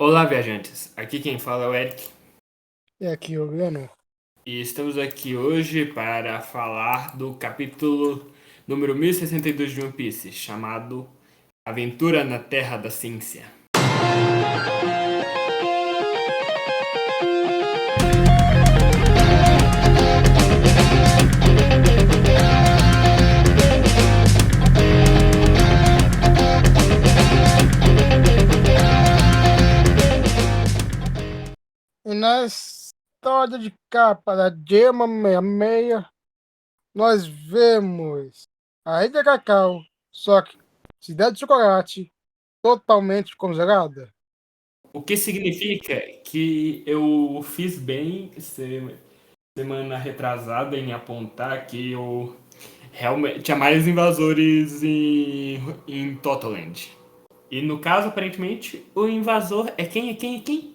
Olá, viajantes. Aqui quem fala é o Eric É aqui, ô Bruno. e estamos aqui hoje para falar do capítulo número 1062 de One Piece, chamado Aventura na Terra da Ciência. E na história de capa da Gema 66, nós vemos a Ilha Cacau, só que cidade de chocolate, totalmente congelada. O que significa que eu fiz bem semana retrasada em apontar que eu realmente tinha mais invasores em Totoland. E no caso, aparentemente, o invasor é quem? É quem? É quem?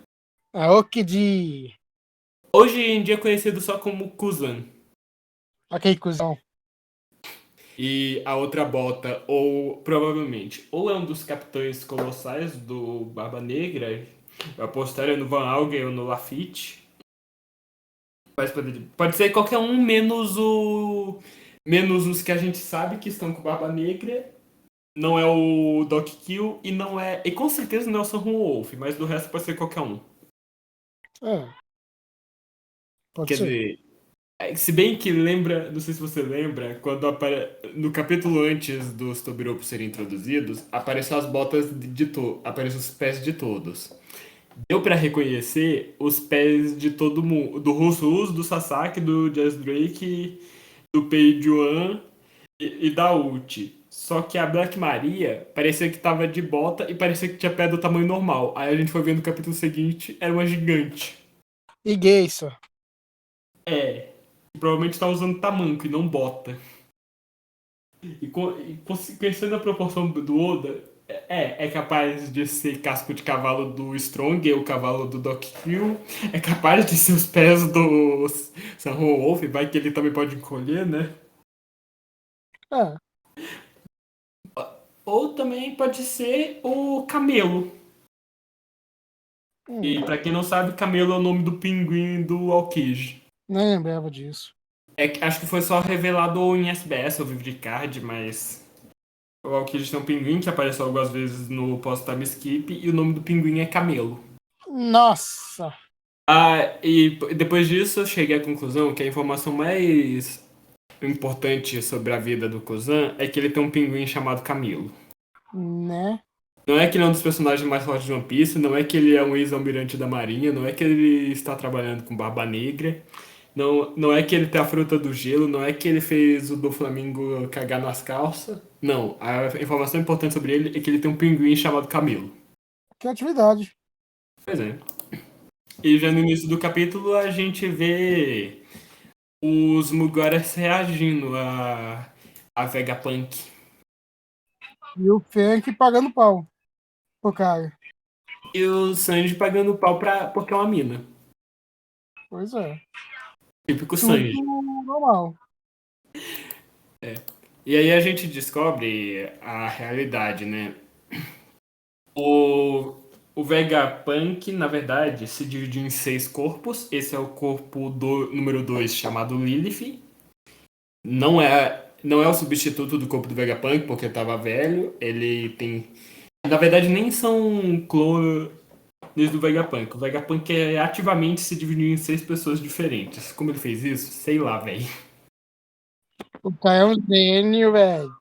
A Okidi, Hoje em dia é conhecido só como Kuzan. aquele cuzão. E a outra bota, ou provavelmente, ou é um dos capitães colossais do Barba Negra, eu apostaria no Van Algen ou no Lafitte. Mas pode ser qualquer um, menos os que a gente sabe que estão com Barba Negra. Não é o Doc Kill e não é. E com certeza não é o Sun Wolf, mas do resto pode ser qualquer um. É, pode Quer ser. dizer, se bem que lembra, não sei se você lembra, quando no capítulo antes dos Tobiropos serem introduzidos, apareceu as botas apareceu os pés de todos. Deu pra reconhecer os pés de todo mundo, do Russo, do Sasaki, do Jazz Drake, do Pei Juan e da Ult. Só que a Black Maria parecia que tava de bota e parecia que tinha pé do tamanho normal. Aí a gente foi ver no capítulo seguinte, era uma gigante. E Geisha. É, provavelmente tá usando tamanco e não bota. Conhecendo a proporção do Oda, é capaz de ser casco de cavalo do Strong, o cavalo do Doc Hill, é capaz de ser os pés do San Wolf, vai que ele também pode encolher, né? É, Ou também pode ser o Camelo. E hum, pra quem não sabe, Camelo é o nome do pinguim do Aokiji. nem lembrava disso. Acho que foi só revelado em SBS ou Vivrecard, mas o Aokiji tem um pinguim que apareceu algumas vezes no post-time skip e o nome do pinguim é Camelo. Nossa! E depois disso eu cheguei à conclusão que a informação mais importante sobre a vida do Kuzan é que ele tem um pinguim chamado Camilo. Né? Não é que ele é um dos personagens mais fortes de One Piece, não é que ele é um ex-almirante da Marinha, não é que ele está trabalhando com Barba Negra, não é que ele tem a fruta do gelo, não é que ele fez o do Flamingo cagar nas calças. Não, a informação importante sobre ele é que ele tem um pinguim chamado Camilo. Criatividade. Pois é. E já no início do capítulo a gente vê os Mugaras reagindo a Vegapunk. E o Frank pagando pau pro cara. E o Sanji pagando pau porque é uma mina. Pois é. Típico Tudo Sanji. normal. E aí a gente descobre a realidade, né? O, o Vegapunk, na verdade, se dividiu em 6 corpos. Esse é o corpo do número 2 chamado Lilith. Não é o substituto do corpo do Vegapunk, porque estava velho. Ele tem. Na verdade, nem são clones do Vegapunk. O Vegapunk ativamente se dividiu em 6 pessoas diferentes. Como ele fez isso? Sei lá, velho. O cara é um gênio, velho.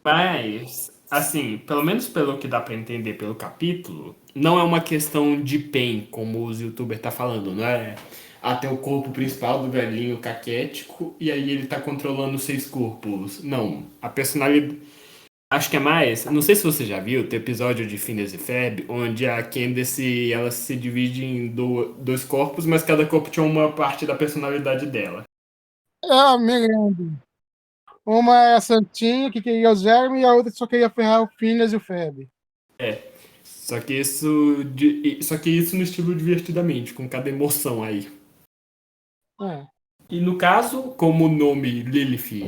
Mas, assim, pelo menos pelo que dá pra entender pelo capítulo, não é uma questão de pen, como os youtubers tá falando, não é? Até o corpo principal do velhinho caquético e aí ele tá controlando 6 corpos. Não, a personalidade. Acho que é mais. Não sei se você já viu, tem episódio de Phineas e Ferb, onde a Candace ela se divide em 2 corpos, mas cada corpo tinha uma parte da personalidade dela. É, me lembro. Uma é a Santinha, que queria o Zerme, e a outra só queria ferrar o Phineas e o Feb. É. Só que isso no estilo divertidamente, com cada emoção aí. É. E no caso, como o nome Lilith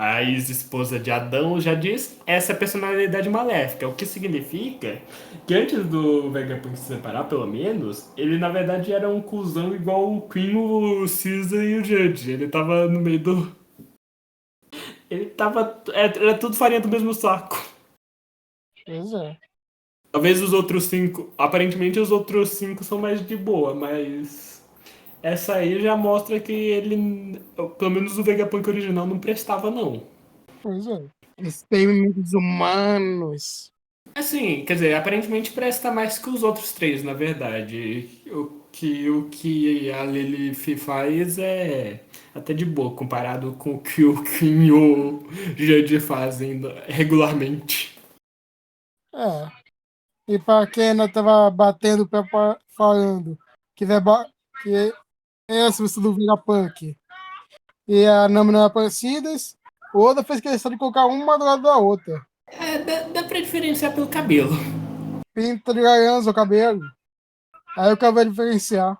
a ex-esposa de Adão, já diz essa personalidade maléfica. O que significa que antes do Vegapunk se separar, pelo menos, ele na verdade era um cuzão igual o Queen, o Caesar e o Judge. Ele tava no meio do. Ele tava. Era tudo farinha do mesmo saco. Pois é. Talvez os outros cinco. Aparentemente os outros cinco são mais de boa, mas. Essa aí já mostra que ele. Pelo menos o Vegapunk original não prestava, não. Pois é. Eles têm inimigos humanos. Assim, quer dizer, aparentemente presta mais que os outros três, na verdade. O que a Lilith faz é até de boa, comparado com o que o Kim e o Judge fazem regularmente. É. E para quem ainda tava batendo o pé falando que, que é a solução do Vegapunk e a Nami não é parecidas, o Oda fez questão de colocar uma do lado da outra. Dá pra diferenciar pelo cabelo. Pinta de laranja o cabelo. Aí o cabelo vai diferenciar.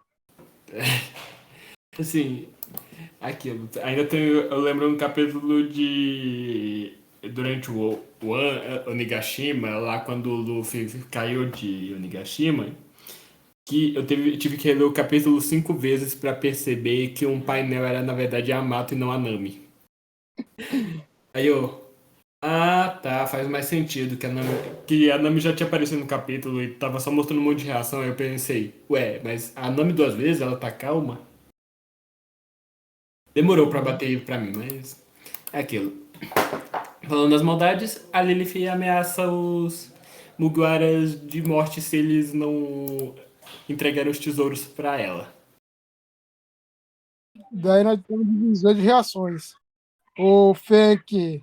Assim, aquilo. Ainda tem. Eu lembro um capítulo de. Durante o Onigashima, lá quando o Luffy caiu de Onigashima, que eu tive que reler o capítulo 5 vezes pra perceber que um painel era na verdade a Yamato e não a Nami. Aí eu. Ah, tá, faz mais sentido que a Nami já tinha aparecido no capítulo e tava só mostrando um monte de reação. Aí eu pensei, ué, mas a Nami 2 vezes ela tá calma? Demorou pra bater pra mim, mas é aquilo. Falando das maldades, a Lilith ameaça os Mugiwaras de morte se eles não entregarem os tesouros pra ela. Daí nós temos divisor de reações. O Fake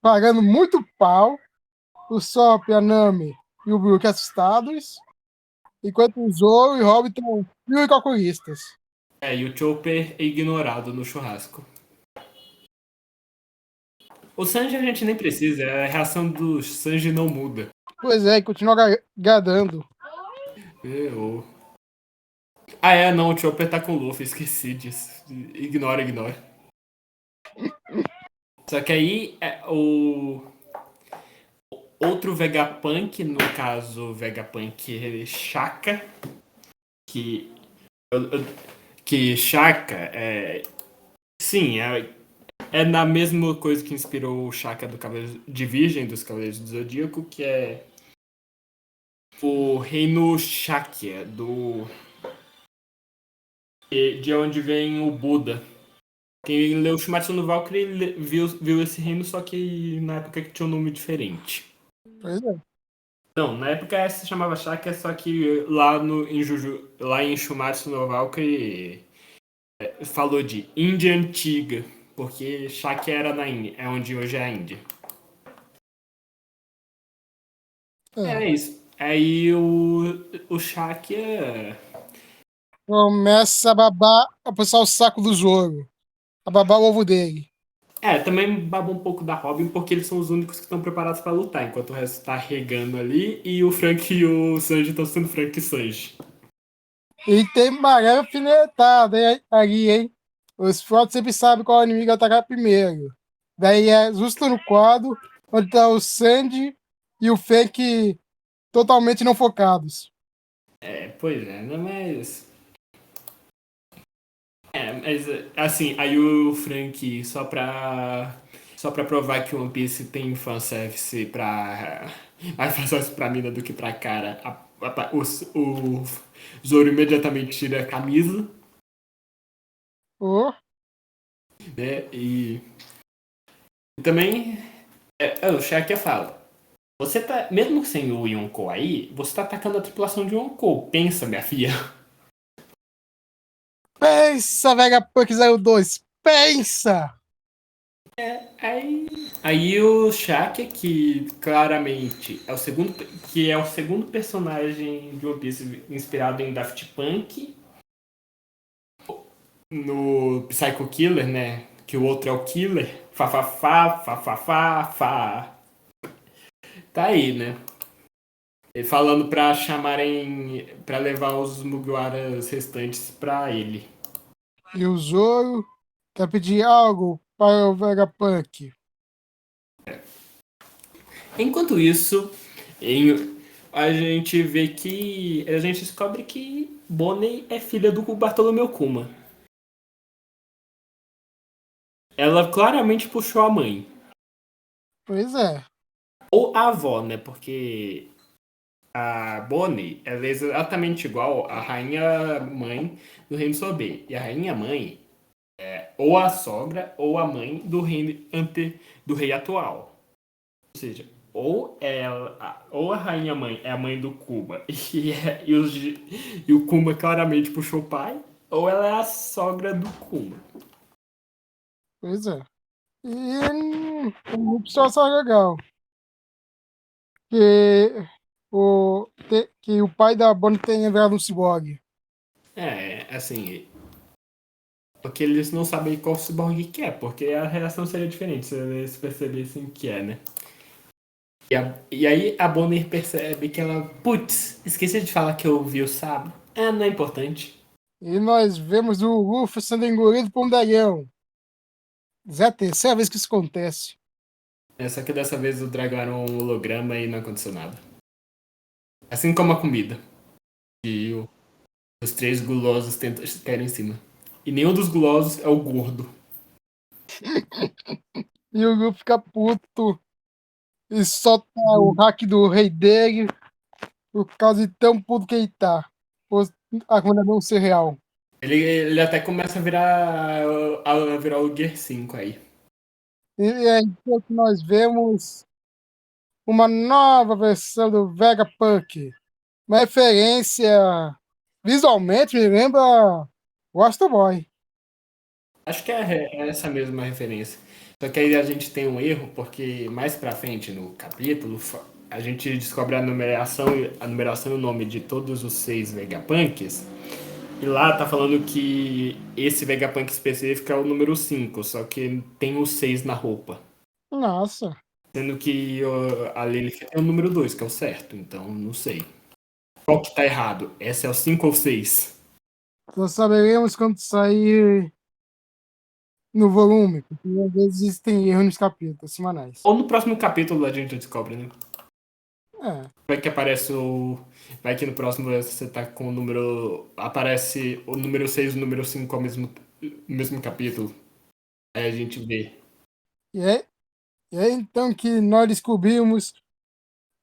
pagando muito pau, o Sop, a Nami e o Brook assustados, enquanto o Zoro e o Robin estão frio e calculistas. E o Chopper é ignorado no churrasco. O Sanji a gente nem precisa, a reação do Sanji não muda. Pois é, e continua gadando. Eu... Ah, não, o Chopper tá com o Luffy, esqueci disso. Ignora. Só que aí o outro Vegapunk, no caso Vegapunk Shaka, que que Shaka sim, é na mesma coisa que inspirou o Shaka do Cavaleiro de Virgem dos Cavaleiros do Zodíaco, que é o reino Shakya, de onde vem o Buda. Quem leu Shumatsu no Valkyrie viu esse reino, só que na época que tinha um nome diferente. Pois é. Não, na época essa se chamava Shakya, só que lá em Shumatsu no Valkyrie falou de Índia Antiga, porque Shakya era na Índia, é onde hoje é a Índia. É. É isso. Aí o Shakya. Começa a babar, a puxar o saco do Zoro. A babar o ovo dele. Também babou um pouco da Robin, porque eles são os únicos que estão preparados pra lutar, enquanto o resto tá regando ali e o Frank e o Sanji estão sendo Frank e Sanji. E tem maré alfinetada ali, hein? Os Frogs sempre sabem qual inimigo atacar primeiro. Daí é justo no quadro onde tá o Sandy e o Fake totalmente não focados. Pois é, né? Mas assim, aí o Frank, só pra provar que o One Piece tem fanservice mais fanservice pra mina do que pra cara, o Zoro imediatamente tira a camisa, Oh, né? E também o Shaq fala. Você tá, mesmo sem o Yonkou aí, você tá atacando a tripulação de Yonkou. Pensa, minha filha. pensa, Vegapunk 02! Pensa! Aí o Shaq, que claramente é o segundo personagem de One Piece inspirado em Daft Punk, no Psycho Killer, né? Que o outro é o Killer. Fa. Tá aí, né? E falando pra chamarem, pra levar os Mugiwaras restantes pra ele. E o Zoro quer pedir algo para o Vegapunk. Enquanto isso, a gente vê que. A gente descobre que Bonnie é filha do Bartolomeu Kuma. Ela claramente puxou a mãe. Pois é. Ou a avó, né? Porque a Bonnie ela é exatamente igual à rainha mãe do reino Sorbet. E a rainha mãe é ou a sogra ou a mãe do rei, do rei atual. Ou seja, ou a rainha mãe é a mãe do Kuma e o Kuma claramente puxou o pai, ou ela é a sogra do Kuma. Pois é. E o só legal. Que que o pai da Bonnie tenha virado um ciborgue. Assim, porque eles não sabem qual ciborgue que é, porque a reação seria diferente se eles percebessem que é, né? E aí a Bonnie percebe que ela, putz, esqueci de falar que eu vi o sábio. Ah, não é importante. E nós vemos o Luffy sendo engolido por um dragão. Já é a terceira vez que isso acontece. Só que dessa vez o dragão era um holograma e não aconteceu nada. Assim como a comida. E os três gulosos tentam cair em cima. E nenhum dos gulosos é o gordo. E o Luffy fica puto e solta o hack do rei dele por causa de tão puto que ele tá. Por a coisa não ser real. Ele até começa a virar o Gear 5 aí. E é então que nós vemos uma nova versão do Vegapunk. Uma referência visualmente me lembra o Astro Boy. Acho que é essa mesma referência. Só que aí a gente tem um erro, porque mais pra frente no capítulo, a gente descobre a numeração e o nome de todos os 6 Vegapunks. E lá tá falando que esse Vegapunk específico é o número 5, só que tem o 6 na roupa. Nossa, Sendo que a Lilith tem o número 2, que é o certo. Então, não sei. Qual que tá errado? Esse é o 5 ou 6? só saberemos quando sair no volume, porque às vezes existem erros nos capítulos semanais. Ou no próximo capítulo a gente descobre, né? É, Vai que aparece o. Vai que no próximo você tá com o número. Aparece o número 6 e o número 5 ao mesmo capítulo. Aí a gente vê. e é, e é então que nós descobrimos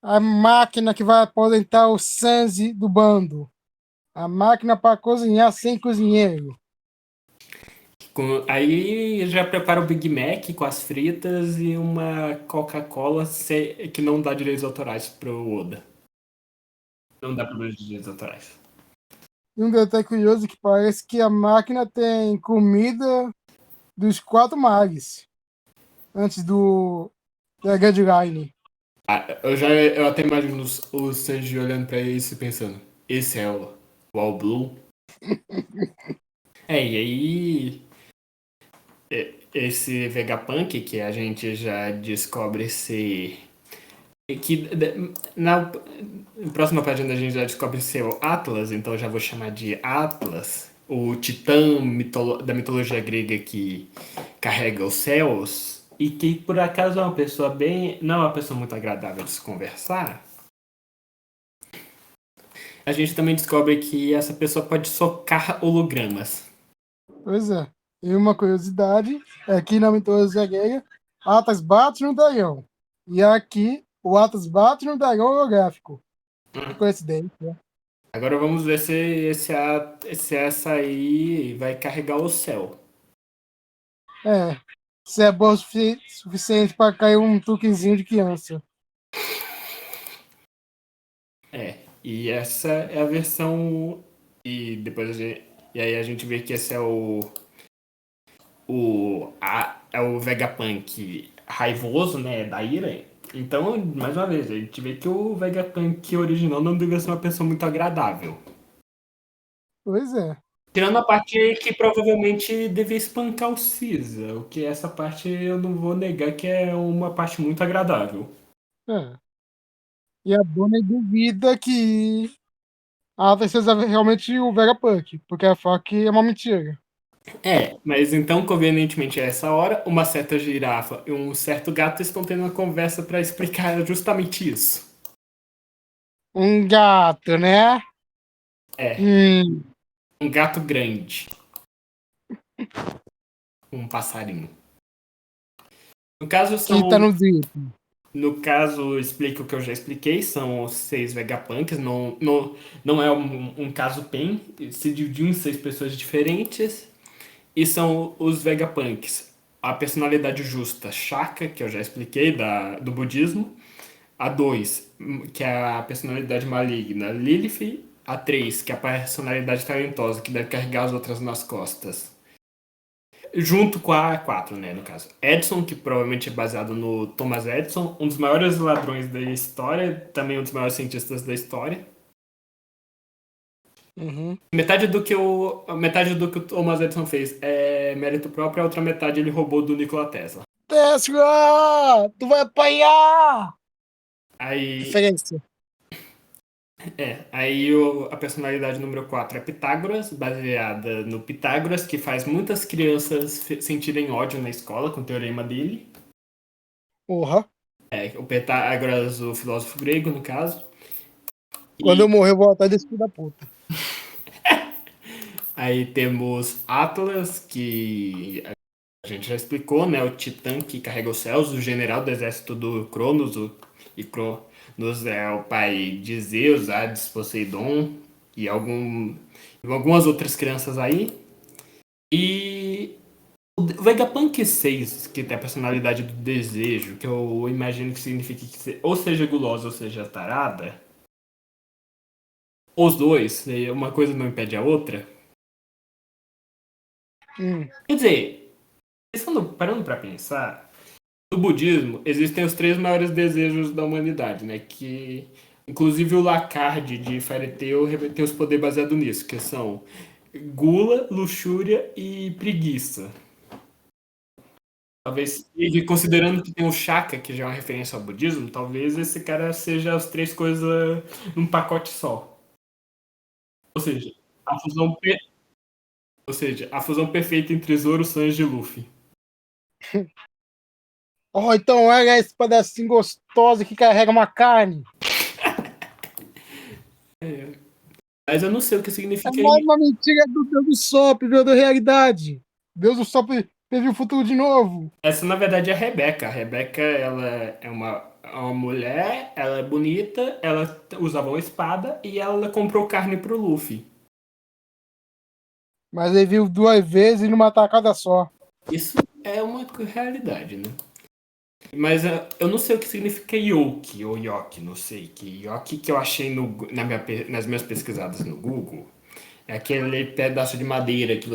a máquina que vai aposentar o Sanji do bando. A máquina para cozinhar sem cozinheiro. Aí já prepara o Big Mac com as fritas e uma Coca-Cola que não dá direitos autorais pro Oda. Não dá problemas de direitos autorais. E um detalhe curioso é que parece que a máquina tem comida dos quatro mares antes da Deadline. Eu até imagino o Sanji olhando pra isso e pensando, esse é o All Blue? E aí esse Vegapunk que a gente já descobre ser que na próxima página a gente já descobre ser o Atlas, então eu já vou chamar de Atlas, o titã da mitologia grega que carrega os céus e que por acaso é uma pessoa não é uma pessoa muito agradável de se conversar. A gente também descobre que essa pessoa pode socar hologramas. Pois é. E uma curiosidade é que na mitologia grega, Atlas bate no dragão. E aqui, o Atlas bate no dragão holográfico. Que coincidência, né? Agora vamos ver se essa aí vai carregar o céu. É. Se é bom o suficiente para cair um truquezinho de criança. E essa é a versão. E depois e aí a gente vê que esse é é o Vegapunk raivoso, né? Da ira. Então, mais uma vez, a gente vê que o Vegapunk original não devia ser uma pessoa muito agradável. Pois é. Tirando a parte que provavelmente devia espancar o Caesar, o que essa parte eu não vou negar que é uma parte muito agradável. É. E a Bonnie duvida que a Atlas seja realmente o Vegapunk, porque ela fala que é uma mentira. Mas então, convenientemente a essa hora, uma certa girafa e um certo gato estão tendo uma conversa para explicar justamente isso. Um gato, né? É, Hum, um gato grande, um passarinho. No caso, que tá são no zíper. No caso, explica o que eu já expliquei, são os 6 Vegapunks, não é um caso PEN, se dividiu em 6 pessoas diferentes, e são os Vegapunks. A personalidade justa, Shaka, que eu já expliquei, do budismo, a 2 que é a personalidade maligna, Lilith, a 3 que é a personalidade talentosa, que deve carregar as outras nas costas. Junto com a 4, né, no caso. Edison, que provavelmente é baseado no Thomas Edison, um dos maiores ladrões da história, também um dos maiores cientistas da história. Uhum. Metade do que o Thomas Edison fez é mérito próprio, a outra metade ele roubou do Nikola Tesla. Tesla! Tu vai apanhar! Aí, Referência. a personalidade número 4 é Pitágoras, baseada no Pitágoras, que faz muitas crianças sentirem ódio na escola com o teorema dele. Porra. O Pitágoras, o filósofo grego, no caso. Quando eu E morrer, eu vou atrás desse filho da puta. aí temos Atlas, que a gente já explicou, né? O Titã que carrega os céus, o general do exército do Cronos, e Cronos é o pai de Zeus, Hades, Poseidon e algumas outras crianças aí. E o Vegapunk 6, que tem a personalidade do desejo, que eu imagino que significa que ou seja gulosa ou seja tarada, os dois, uma coisa não impede a outra. Hum. Quer dizer, parando para pensar, no budismo existem os 3 maiores desejos da humanidade, né? Que inclusive o Lacard de Fairy Tail tem os poderes baseados nisso, que são gula, luxúria e preguiça. Talvez, e considerando que tem o Shaka, que já é uma referência ao budismo, talvez esse cara seja as 3 coisas num pacote só. Ou seja, a fusão, ou seja, a fusão perfeita entre Zoro, Sanji e Luffy. Oh, então olha esse pedacinho gostoso que carrega uma carne. Mas eu não sei o que É significa mais aí. uma mentira do Deus do Sop, Deus da realidade. Deus do Sop previu o futuro de novo. Essa, na verdade, é a Rebeca. A Rebeca, ela é uma mulher, ela é bonita, ela usava uma espada e ela comprou carne pro Luffy. Mas ele viu 2 vezes numa tacada só. Isso é uma realidade, né? Mas eu não sei o que significa yoke ou yoke, não sei. Que yoke que eu achei nas minhas pesquisadas no Google é aquele pedaço de madeira que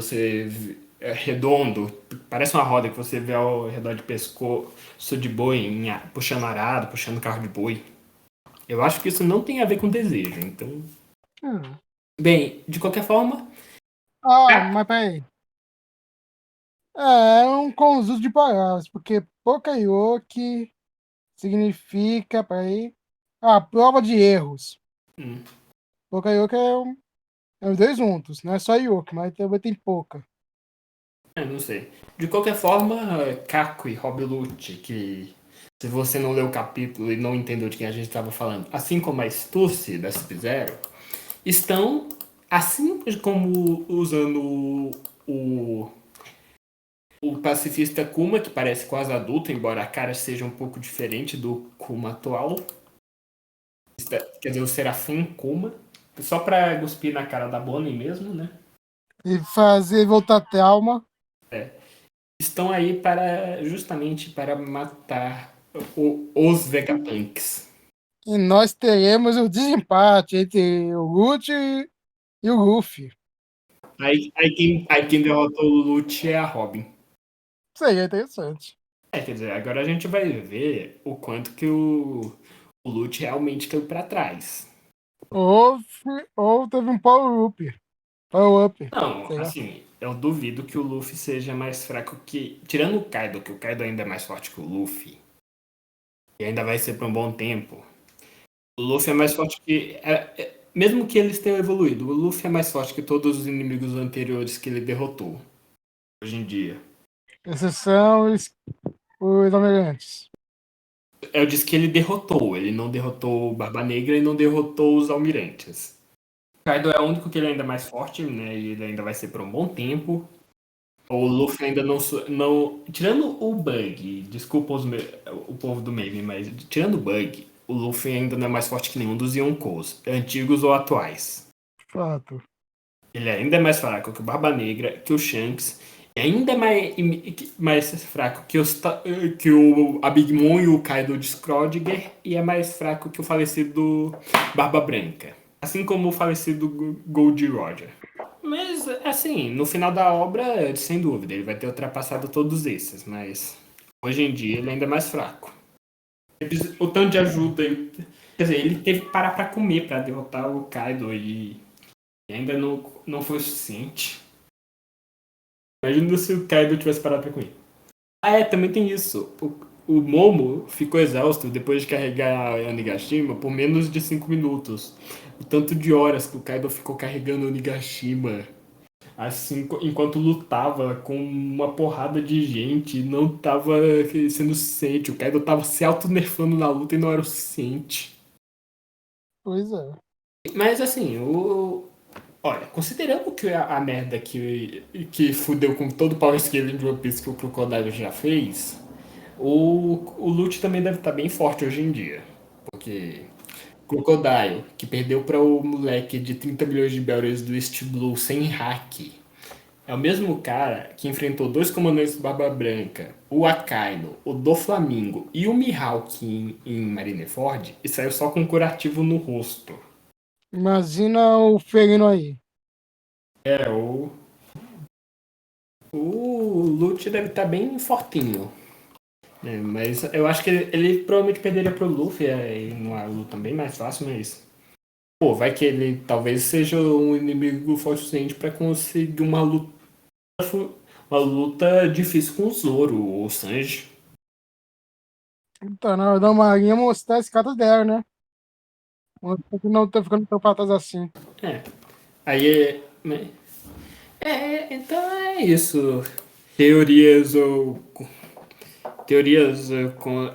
é redondo, parece uma roda que você vê ao redor de pescoço de boi, puxando arado, puxando carro de boi. Eu acho que isso não tem a ver com desejo, então. Hum. Bem, de qualquer forma. Mas peraí. É um conjunto de palavras, porque Pokayoke significa, peraí, prova de erros. hum, Pokayoke é os dois juntos, não é só Yoke, mas também tem Poka. não sei. De qualquer forma, Caco e Rob Lute, que se você não leu o capítulo e não entendeu de quem a gente estava falando, assim como a Stussy da Sub-Zero, estão, assim como usando o pacifista Kuma, que parece quase adulto, embora a cara seja um pouco diferente do Kuma atual. Quer dizer, o Serafim Kuma. Só pra cuspir na cara da Bonnie mesmo, né? E fazer voltar trauma. Estão aí justamente para matar os Vegapunks. E nós teremos o desempate entre o Root e o Luffy. Aí quem derrotou o Lute é a Robin. Seria interessante. Quer dizer, agora a gente vai ver o quanto que o Lute realmente caiu pra trás. Ou teve um power-up. Power-up. Não, Sei lá. assim, eu duvido que o Luffy seja mais fraco que. Tirando o Kaido, que o Kaido ainda é mais forte que o Luffy, e ainda vai ser por um bom tempo. O Luffy é mais forte que. Mesmo que eles tenham evoluído, o Luffy é mais forte que todos os inimigos anteriores que ele derrotou. hoje em dia. Esses são os almirantes. Eu disse que ele derrotou. Ele não derrotou o Barba Negra e não derrotou os almirantes. O Kaido é o único que ele é ainda mais forte, né? E ele ainda vai ser por um bom tempo. O Luffy ainda não. Tirando o Bug, desculpa o povo do meme, mas tirando o Bug, o Luffy ainda não é mais forte que nenhum dos Yonkous, antigos ou atuais. Fato. Ele ainda é mais fraco que o Barba Negra, que o Shanks, e ainda mais fraco que o a Big Mom e o Kaido de Schrödinger, e é mais fraco que o falecido Barba Branca. Assim como o falecido Gold Roger. Mas, assim, no final da obra, sem dúvida, ele vai ter ultrapassado todos esses, mas hoje em dia ele ainda é mais fraco. O tanto de ajuda, quer dizer, ele teve que parar pra comer pra derrotar o Kaido e ainda não foi o suficiente. Imagina se o Kaido tivesse parado pra comer. Ah, também tem isso. O Momo ficou exausto depois de carregar a Onigashima por menos de 5 minutos. O tanto de horas que o Kaido ficou carregando a Onigashima. Assim, enquanto lutava com uma porrada de gente, não tava sendo suficiente. O Kaido tava se auto-nerfando na luta e não era o suficiente. Pois é. Mas assim, olha, considerando que a merda que fudeu com todo o power scaling de One Piece que o Crocodile já fez, o Lute também deve estar bem forte hoje em dia. Porque Crocodile, que perdeu para o moleque de 30 milhões de bells do East Blue sem hack, é o mesmo cara que enfrentou dois comandantes do Barba Branca, o Akaino, o do Flamingo e o Mihawk em Marineford e saiu só com um curativo no rosto. Imagina o Ferino aí. O Lute deve estar bem fortinho. Né? Mas eu acho que ele provavelmente perderia pro Luffy numa luta bem mais fácil, mas. Pô, vai que ele talvez seja um inimigo forte o suficiente pra conseguir uma luta difícil com o Zoro ou o Sanji. Então, na hora da Marinha mostrar as cartas dela, né? Mostrar que não tá ficando tão pra trás assim. É. Aí é. Né? Então é isso. Teorias ou. Teorias com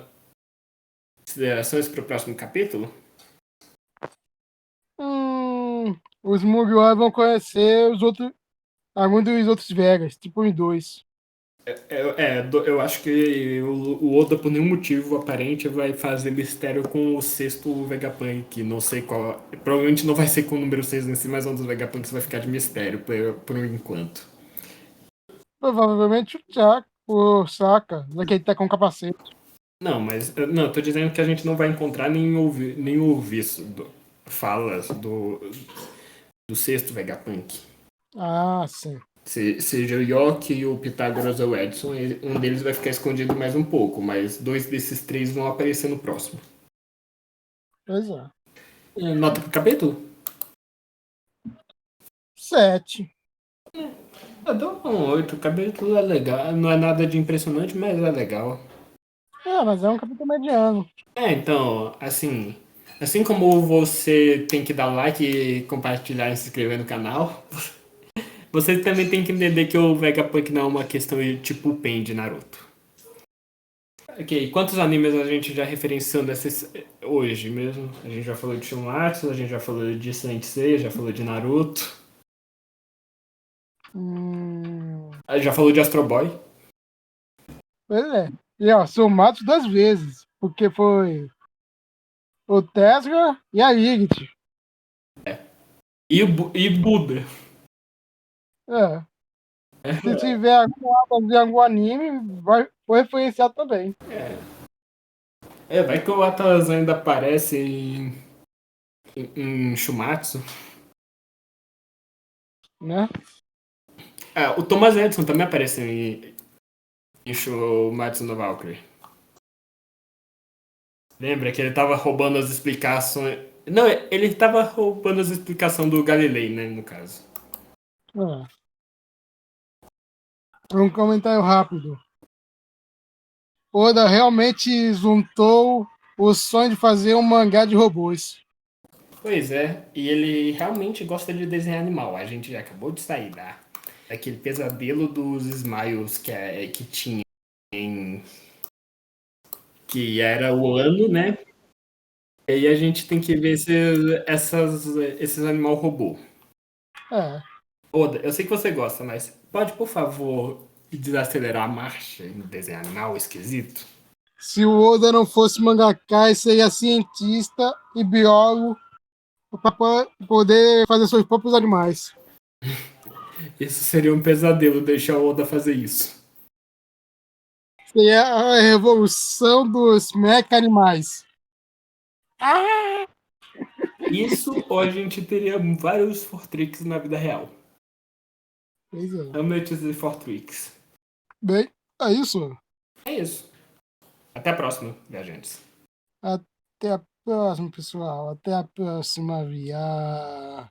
considerações para o próximo capítulo? Os Mugiwara vão conhecer os outros, alguns dos outros Vegas, tipo os dois. Eu acho que o Oda, por nenhum motivo aparente, vai fazer mistério com o sexto Vegapunk. Não sei qual. Provavelmente não vai ser com o número 6 em si, mas um dos Vegapunks vai ficar de mistério por um enquanto. Provavelmente o Chaka, o Saka, já que ele tá com capacete. Não, mas. Não, tô dizendo que a gente não vai encontrar nem ouvir falas do sexto Vegapunk. Ah, sim. Seja o York, o Pitágoras ou o Edson, um deles vai ficar escondido mais um pouco, mas dois desses três vão aparecer no próximo. Pois é. Nota pro capítulo? 7. Eu dou um 8. O capítulo é legal. Não é nada de impressionante, mas é legal. Mas é um capítulo mediano. Então, assim como você tem que dar like, compartilhar e se inscrever no canal, você também tem que entender que o Vegapunk não é uma questão de tipo o Pen de Naruto. Ok, quantos animes a gente já referenciou hoje mesmo? A gente já falou de Shumatsu, a gente já falou de Saint Seiya, já falou de Naruto, Hum, já falou de Astro Boy. Pois é. E ó, sou matos 2 vezes, porque foi o Tesla e a Lilith. E Buda. É. Se tiver algum anime, foi referenciado também, Vai que o Atlas ainda aparece em Shumatsu. né? O Thomas Edison também aparece em Shumatsu no Valkyrie. Lembra que ele tava roubando as explicações. Não, ele tava roubando as explicações do Galilei, né, no caso. É. Um comentário rápido. Oda realmente juntou o sonho de fazer um mangá de robôs. Pois é, e ele realmente gosta de desenhar animal. A gente já acabou de sair da Aquele pesadelo dos Smiles que tinha em, que era o ano, né? E aí a gente tem que ver esses animal robô. É. Oda, eu sei que você gosta, mas pode, por favor, desacelerar a marcha no desenho animal esquisito? Se o Oda não fosse mangaka, ele seria cientista e biólogo para poder fazer seus próprios animais. Isso seria um pesadelo deixar o Oda fazer isso. Seria a revolução dos mecha-animais. Ah! Isso ou a gente teria vários Fortrix na vida real. Pois é. Hamlets e Fortrix. Bem, é isso. É isso. Até a próxima, viajantes. Até a próxima, pessoal. Até a próxima viagem.